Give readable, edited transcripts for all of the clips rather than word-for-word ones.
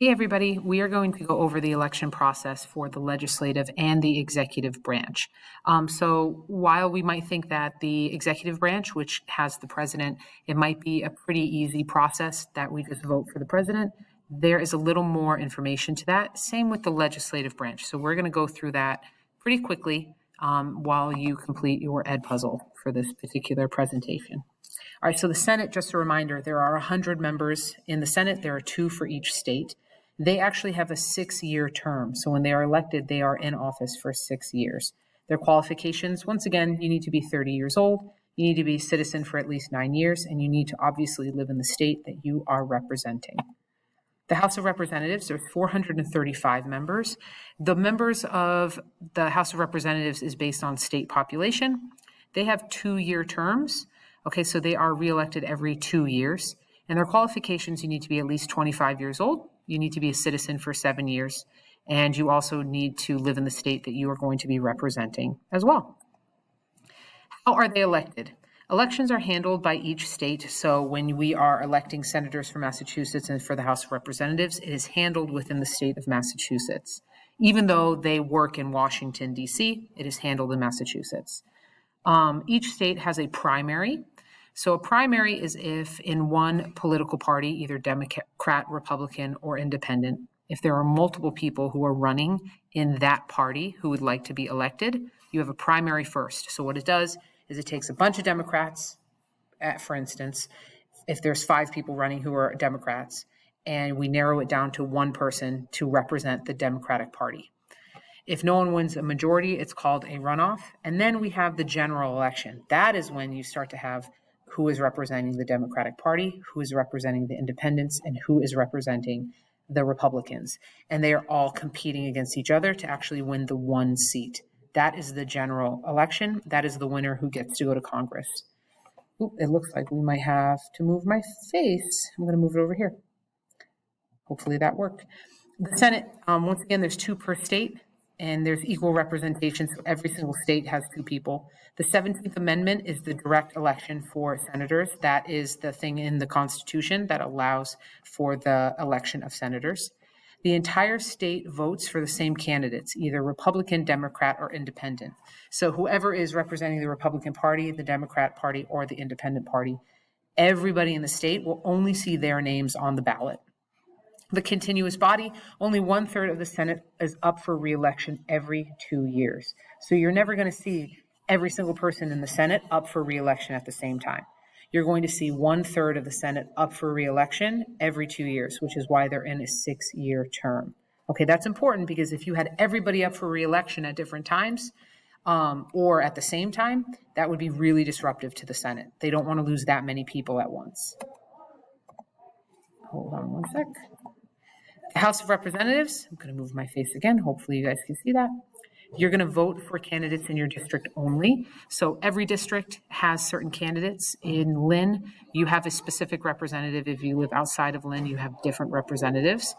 Hey, everybody. We are going to go over the election process for the legislative and the executive branch. So while we might think that the executive branch, which has the president, it might be a pretty easy process that we just vote for the president, there is a little more information to that. Same with the legislative branch. So we're going to go through that pretty quickly while you complete your ed puzzle for this particular presentation. All right, so the Senate, just a reminder, there are 100 members in the Senate. There are 2 for each state. They actually have a 6-year term. So when they are elected, they are in office for 6 years. Their qualifications, once again, you need to be 30 years old, you need to be a citizen for at least 9 years, and you need to obviously live in the state that you are representing. The House of Representatives, there's 435 members. The members of the House of Representatives is based on state population. They have 2-year terms. Okay, so they are reelected every 2 years. And their qualifications, you need to be at least 25 years old. You need to be a citizen for 7 years. And you also need to live in the state that you are going to be representing as well. How are they elected? Elections are handled by each state. So when we are electing senators for Massachusetts and for the House of Representatives, it is handled within the state of Massachusetts. Even though they work in Washington, D.C., it is handled in Massachusetts. Each state has a primary. So a primary is if in one political party, either Democrat, Republican, or Independent, if there are multiple people who are running in that party who would like to be elected, you have a primary first. So what it does is it takes a bunch of Democrats, for instance, if there's 5 people running who are Democrats, and we narrow it down to one person to represent the Democratic Party. If no one wins a majority, it's called a runoff. And then we have the general election. That is when you start to have who is representing the Democratic Party, who is representing the Independents, and who is representing the Republicans. And they are all competing against each other to actually win the one seat. That is the general election. That is the winner who gets to go to Congress. Ooh, it looks like we might have to move my face. I'm going to move it over here. Hopefully that worked. The Senate, once again, there's 2 per state. And there's equal representation, so every single state has 2 people. The 17th Amendment is the direct election for senators. That is the thing in the Constitution that allows for the election of senators. The entire state votes for the same candidates, either Republican, Democrat, or Independent. So whoever is representing the Republican Party, the Democrat Party, or the Independent Party, everybody in the state will only see their names on the ballot. The continuous body, only 1/3 of the Senate is up for re-election every 2 years. So you're never going to see every single person in the Senate up for re-election at the same time. You're going to see 1/3 of the Senate up for re-election every 2 years, which is why they're in a 6-year term. Okay, that's important because if you had everybody up for re-election at different times or at the same time, that would be really disruptive to the Senate. They don't want to lose that many people at once. Hold on one sec. The House of Representatives, I'm going to move my face again. Hopefully you guys can see that. You're going to vote for candidates in your district only. So every district has certain candidates. In Lynn, you have a specific representative. If you live outside of Lynn, you have different representatives.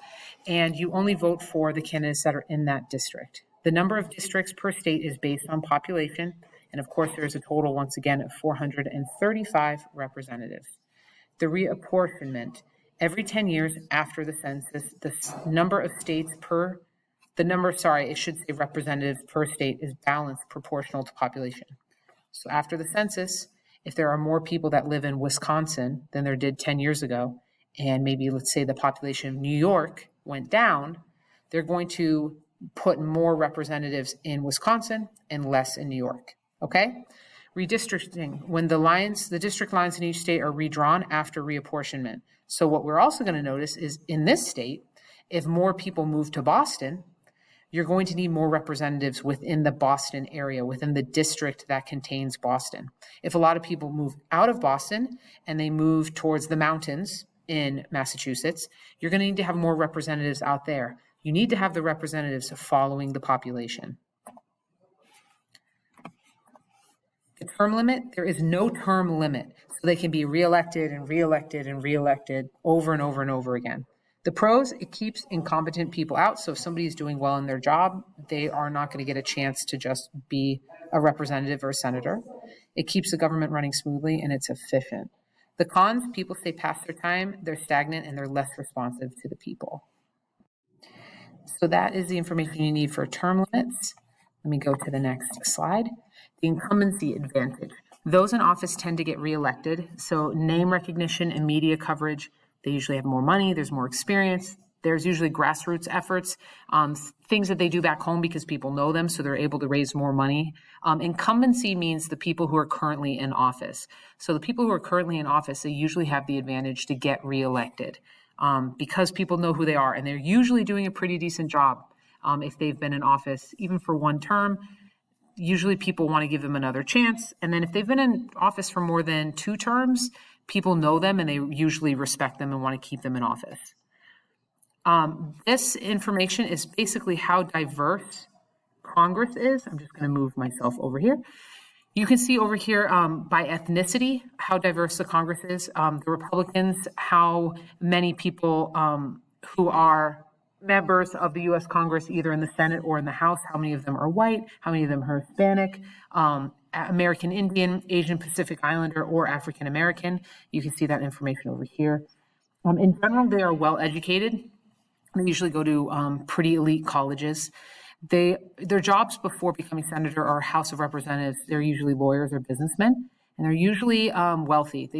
And you only vote for the candidates that are in that district. The number of districts per state is based on population. And of course, there's a total, once again, of 435 representatives. The reapportionment. Every 10 years after the census, the number of states per, it should say representatives per state is balanced proportional to population. So after the census, if there are more people that live in Wisconsin than there did 10 years ago, and maybe let's say the population of New York went down, they're going to put more representatives in Wisconsin and less in New York, okay? Redistricting, when the district lines in each state are redrawn after reapportionment. So what we're also going to notice is in this state, if more people move to Boston, you're going to need more representatives within the Boston area, within the district that contains Boston. If a lot of people move out of Boston and they move towards the mountains in Massachusetts, you're going to need to have more representatives out there. You need to have the representatives following the population. The term limit, there is no term limit. So they can be reelected and reelected and reelected over and over and over again. The pros, it keeps incompetent people out. So if somebody is doing well in their job, they are not going to get a chance to just be a representative or a senator. It keeps the government running smoothly and it's efficient. The cons, people stay past their time, they're stagnant, and they're less responsive to the people. So that is the information you need for term limits. Let me go to the next slide. The incumbency advantage. Those in office tend to get reelected. So name recognition and media coverage, they usually have more money, there's more experience. There's usually grassroots efforts, things that they do back home because people know them, so they're able to raise more money. Incumbency means the people who are currently in office. So the people who are currently in office, they usually have the advantage to get reelected because people know who they are, and they're usually doing a pretty decent job if they've been in office, even for one term. Usually people want to give them another chance. And then if they've been in office for more than 2 terms, people know them and they usually respect them and want to keep them in office. This information is basically how diverse Congress is. I'm just going to move myself over here. You can see over here by ethnicity how diverse the Congress is. The Republicans, how many people who are members of the U.S. Congress, either in the Senate or in the House, how many of them are white, how many of them are Hispanic, American Indian, Asian Pacific Islander, or African American. You can see that information over here. In general, they are well educated. They usually go to pretty elite colleges. Their jobs before becoming senator or House of Representatives, they're usually lawyers or businessmen, and they're usually wealthy.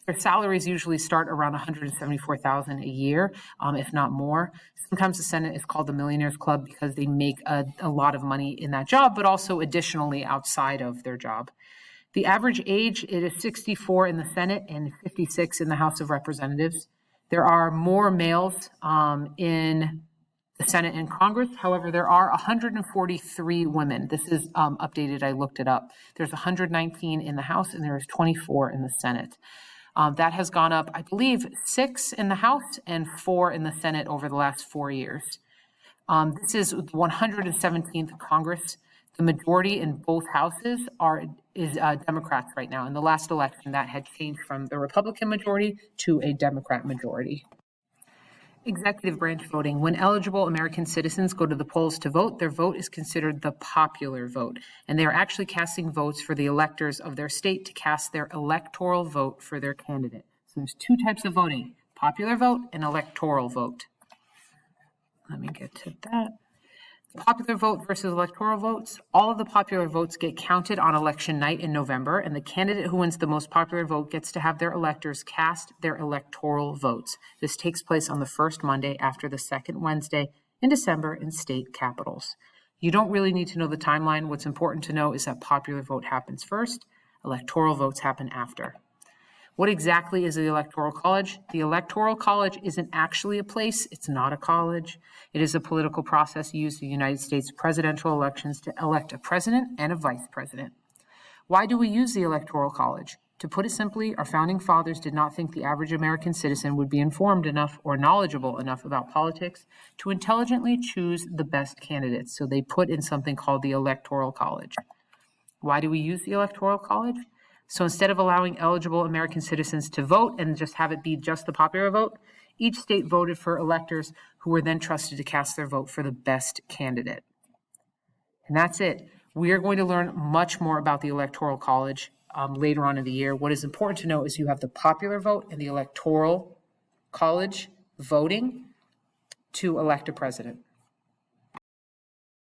Their salaries usually start around $174,000 a year, if not more. Sometimes the Senate is called the Millionaires Club because they make a lot of money in that job, but also additionally outside of their job. The average age, it is 64 in the Senate and 56 in the House of Representatives. There are more males in the Senate and Congress. However, there are 143 women. This is updated. I looked it up. There's 119 in the House and there's 24 in the Senate. That has gone up, I believe, 6 in the House and 4 in the Senate over the last 4 years. This is the 117th Congress. The majority in both houses is Democrats right now. In the last election, that had changed from the Republican majority to a Democrat majority. Executive branch voting. When eligible American citizens go to the polls to vote, their vote is considered the popular vote, and they are actually casting votes for the electors of their state to cast their electoral vote for their candidate. So there's 2 types of voting, popular vote and electoral vote. Let me get to that. Popular vote versus electoral votes. All of the popular votes get counted on election night in November, and the candidate who wins the most popular vote gets to have their electors cast their electoral votes. This takes place on the first Monday after the second Wednesday in December in state capitals. You don't really need to know the timeline. What's important to know is that popular vote happens first, electoral votes happen after. What exactly is the Electoral College? The Electoral College isn't actually a place. It's not a college. It is a political process used in the United States presidential elections to elect a president and a vice president. Why do we use the Electoral College? To put it simply, our founding fathers did not think the average American citizen would be informed enough or knowledgeable enough about politics to intelligently choose the best candidates. So they put in something called the Electoral College. Why do we use the Electoral College? So instead of allowing eligible American citizens to vote and just have it be just the popular vote, each state voted for electors who were then trusted to cast their vote for the best candidate. And that's it. We are going to learn much more about the Electoral College later on in the year. What is important to know is you have the popular vote and the Electoral College voting to elect a president.